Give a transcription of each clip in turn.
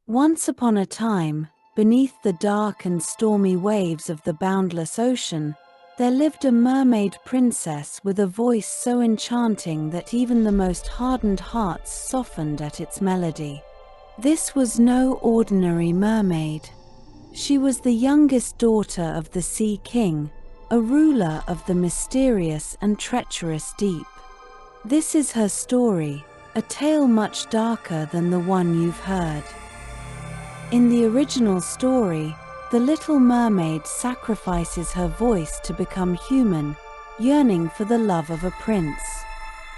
Once upon a time, beneath the dark and stormy waves of the boundless ocean, there lived a mermaid princess with a voice so enchanting that even the most hardened hearts softened at its melody. This was no ordinary mermaid. She was the youngest daughter of the Sea King, a ruler of the mysterious and treacherous deep. This is her story, a tale much darker than the one you've heard. In the original story, the little mermaid sacrifices her voice to become human, yearning for the love of a prince.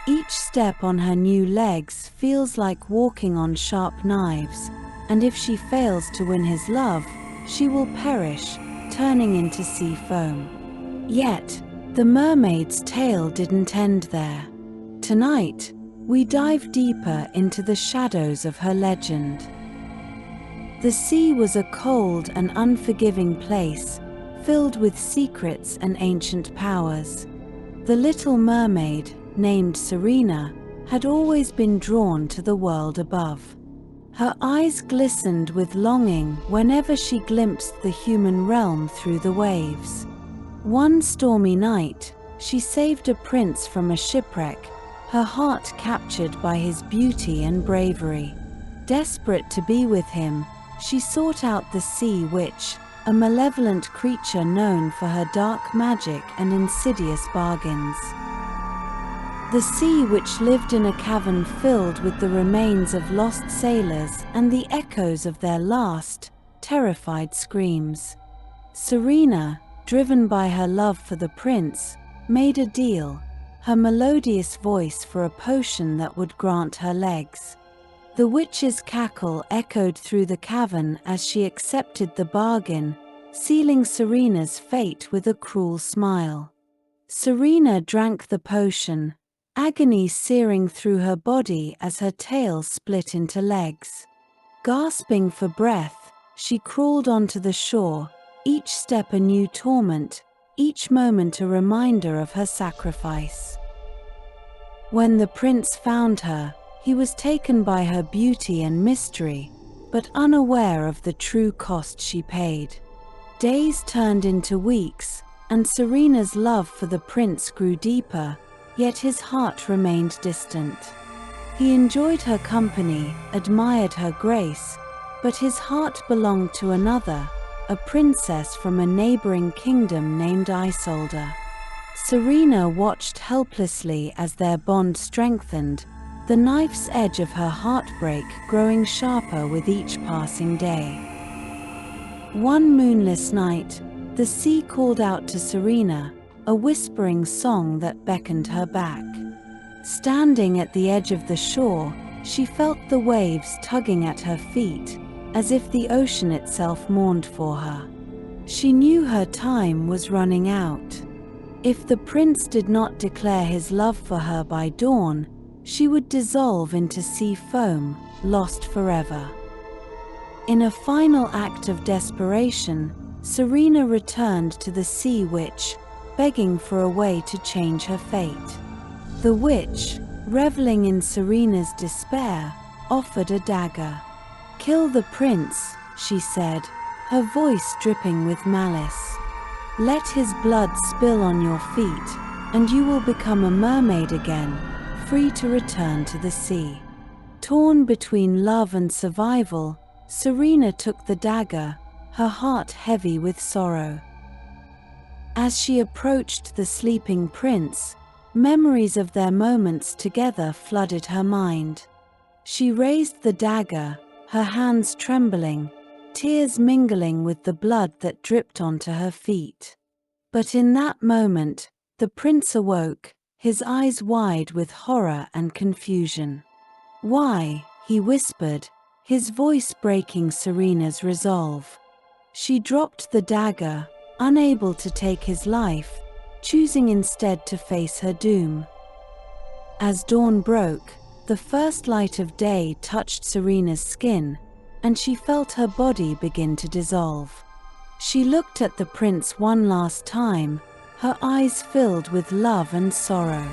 Each step on her new legs feels like walking on sharp knives, and if she fails to win his love, she will perish, turning into sea foam. Yet, the mermaid's tale didn't end there. Tonight, we dive deeper into the shadows of her legend. The sea was a cold and unforgiving place, filled with secrets and ancient powers. The little mermaid, named Serena, had always been drawn to the world above. Her eyes glistened with longing whenever she glimpsed the human realm through the waves. One stormy night, she saved a prince from a shipwreck, her heart captured by his beauty and bravery. Desperate to be with him, she sought out the sea witch, a malevolent creature known for her dark magic and insidious bargains. The sea witch lived in a cavern filled with the remains of lost sailors and the echoes of their last, terrified screams. Serena, driven by her love for the prince, made a deal, her melodious voice for a potion that would grant her legs. The witch's cackle echoed through the cavern as she accepted the bargain, sealing Serena's fate with a cruel smile. Serena drank the potion, agony searing through her body as her tail split into legs. Gasping for breath, she crawled onto the shore, each step a new torment, each moment a reminder of her sacrifice. When the prince found her, he was taken by her beauty and mystery, but unaware of the true cost she paid. Days turned into weeks, and Serena's love for the prince grew deeper, yet his heart remained distant. He enjoyed her company, admired her grace, but his heart belonged to another, a princess from a neighboring kingdom named Isolda. Serena watched helplessly as their bond strengthened, the knife's edge of her heartbreak growing sharper with each passing day. One moonless night, the sea called out to Serena, a whispering song that beckoned her back. Standing at the edge of the shore, she felt the waves tugging at her feet, as if the ocean itself mourned for her. She knew her time was running out. If the prince did not declare his love for her by dawn, she would dissolve into sea foam, lost forever. In a final act of desperation, Serena returned to the sea witch, begging for a way to change her fate. The witch, reveling in Serena's despair, offered a dagger. "Kill the prince," she said, her voice dripping with malice. "Let his blood spill on your feet, and you will become a mermaid again, free to return to the sea." Torn between love and survival, Serena took the dagger, her heart heavy with sorrow. As she approached the sleeping prince, memories of their moments together flooded her mind. She raised the dagger, her hands trembling, tears mingling with the blood that dripped onto her feet. But in that moment, the prince awoke, his eyes wide with horror and confusion. "Why?" he whispered, his voice breaking Serena's resolve. She dropped the dagger, unable to take his life, choosing instead to face her doom. As dawn broke, the first light of day touched Serena's skin, and she felt her body begin to dissolve. She looked at the prince one last time, her eyes filled with love and sorrow.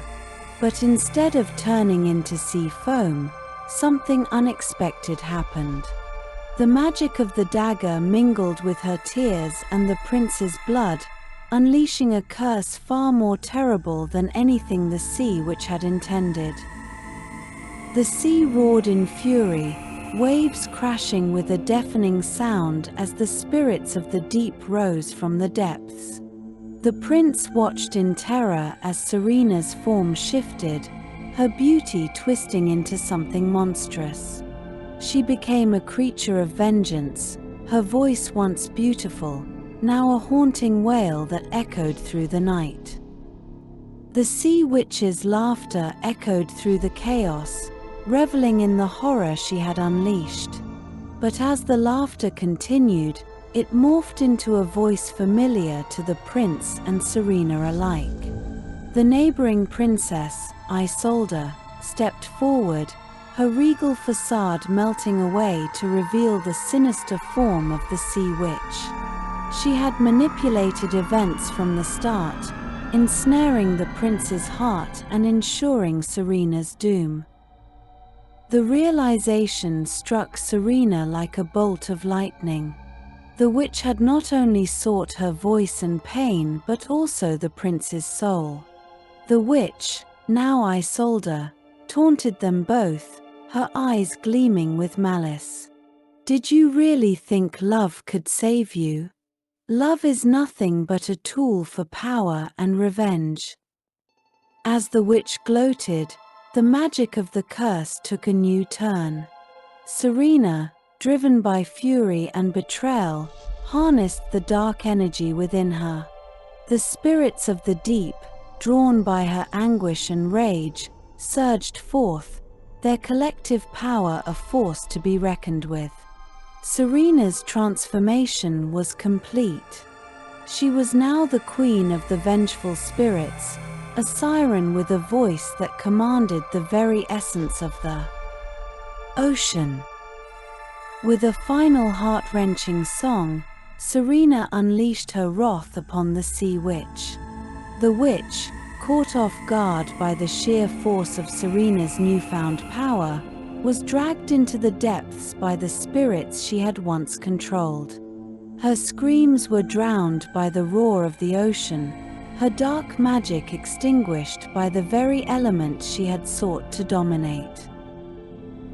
But instead of turning into sea foam, something unexpected happened. The magic of the dagger mingled with her tears and the prince's blood, unleashing a curse far more terrible than anything the sea witch had intended. The sea roared in fury, waves crashing with a deafening sound as the spirits of the deep rose from the depths. The prince watched in terror as Serena's form shifted, her beauty twisting into something monstrous. She became a creature of vengeance, her voice once beautiful, now a haunting wail that echoed through the night. The sea witch's laughter echoed through the chaos, reveling in the horror she had unleashed. But as the laughter continued, it morphed into a voice familiar to the prince and Serena alike. The neighboring princess, Isolda, stepped forward, her regal facade melting away to reveal the sinister form of the sea witch. She had manipulated events from the start, ensnaring the prince's heart and ensuring Serena's doom. The realization struck Serena like a bolt of lightning. The witch had not only sought her voice and pain but also the prince's soul. The witch, now Isolda, taunted them both, her eyes gleaming with malice. "Did you really think love could save you? Love is nothing but a tool for power and revenge." As the witch gloated, the magic of the curse took a new turn. Serena, driven by fury and betrayal, harnessed the dark energy within her. The spirits of the deep, drawn by her anguish and rage, surged forth, their collective power a force to be reckoned with. Serena's transformation was complete. She was now the queen of the vengeful spirits, a siren with a voice that commanded the very essence of the ocean. With a final heart-wrenching song, Serena unleashed her wrath upon the sea witch. The witch, caught off guard by the sheer force of Serena's newfound power, was dragged into the depths by the spirits she had once controlled. Her screams were drowned by the roar of the ocean, her dark magic extinguished by the very element she had sought to dominate.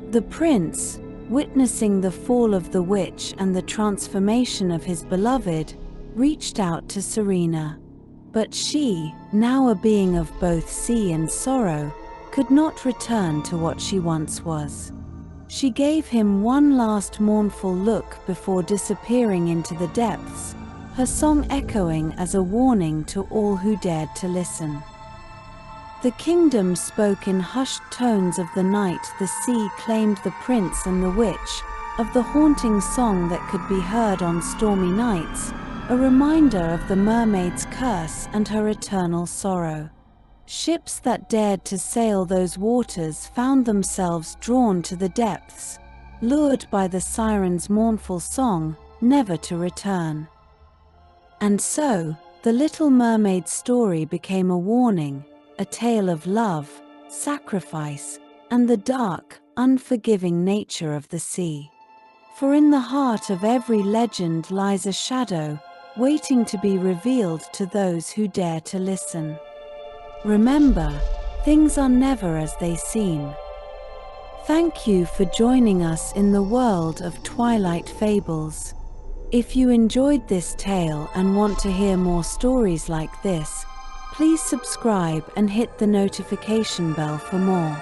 The prince, witnessing the fall of the witch and the transformation of his beloved, reached out to Serena. But she, now a being of both sea and sorrow, could not return to what she once was. She gave him one last mournful look before disappearing into the depths, her song echoing as a warning to all who dared to listen. The kingdom spoke in hushed tones of the night the sea claimed the prince and the witch, of the haunting song that could be heard on stormy nights, a reminder of the mermaid's curse and her eternal sorrow. Ships that dared to sail those waters found themselves drawn to the depths, lured by the siren's mournful song, never to return. And so, the Little Mermaid's story became a warning, a tale of love, sacrifice, and the dark, unforgiving nature of the sea. For in the heart of every legend lies a shadow, waiting to be revealed to those who dare to listen. Remember, things are never as they seem. Thank you for joining us in the world of Twilight Fables. If you enjoyed this tale and want to hear more stories like this, please subscribe and hit the notification bell for more.